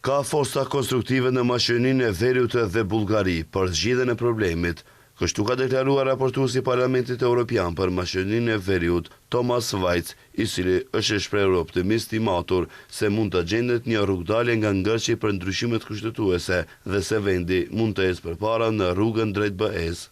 Ka forca konstruktive në Maqedoninë e Veriut dhe Bullgari për zgjidhjen e problemit. Kështu ka deklaruar raportuesi i Parlamentit Evropian për Maqedoninë e Veriut, Thomas Vajc, i cili është shprehur optimist i matur se mund të gjendet një rrugdalje nga ngërçi për ndryshimet kushtetuese dhe se vendi mund të ecë përpara në rrugën drejt BE-s.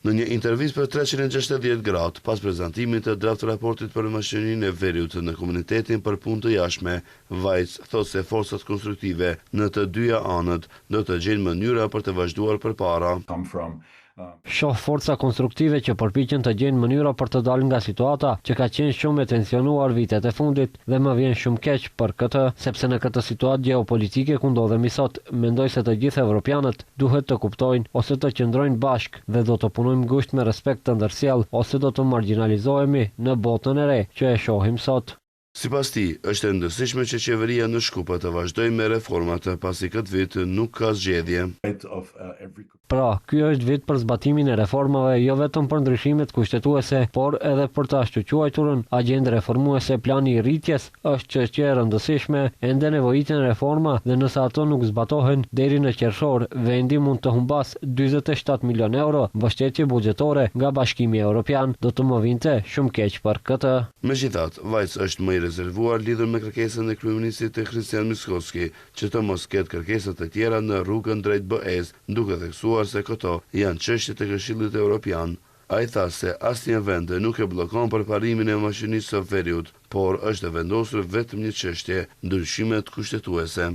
Në një intervistë për 360 gradë, pas prezantimit të draft raportit për Maqedoninë e Veriut në komunitetin për punë të jashtme, Vajc thot se forcat konstruktive në të dyja anët do të gjejnë mënyra për të vazhduar përpara. Shoh forca konstruktive që përpiqen të gjejnë mënyra për të dalë nga situata që ka qenë shumë e tensionuar vitet e fundit dhe më vjen shumë keq për këtë, sepse në këtë situatë gjeopolitike ku ndodhemi sot, mendoj se të gjithë evropianët duhet të kuptojnë ose të qëndrojnë bashkë dhe do të punojmë ngushtë me respekt të ndërsjellë ose do të marginalizohemi në botën e re që e shohim sot. Sipas tij, është e rëndësishme që qeveria në Shkupa të vazhdojë me reformat pasi këtë vit nuk ka zgjedhje. Pra, ky është vit për zbatimin e reformave jo vetëm për ndryshimet kushtetuese, por edhe për të ashtuquajturën agjendë reformuese. Plani i rritjes është çështje e rëndësishme, ende nevojiten reforma dhe nëse ato nuk zbatohen deri në qershor, vendi mund të humbas 47 milion euro mbështetje buxhetore nga Bashkimi Evropian, do të më vinte shumë keq për këtë. Megjithatë, Vajc është më i rezervuar lidhur me kërkesën e kryeministit Christian Mickoski që të mos ketë kërkesa të tjera në rrugën drejt BE-s, duke theksuar se këto janë çështje të Këshillit Evropian. Ai tha se asnjë vend nuk e bllokon përparimin e Maqedonisë së Veriut, por është vendosur vetëm një çështje, ndryshimet kushtetuese.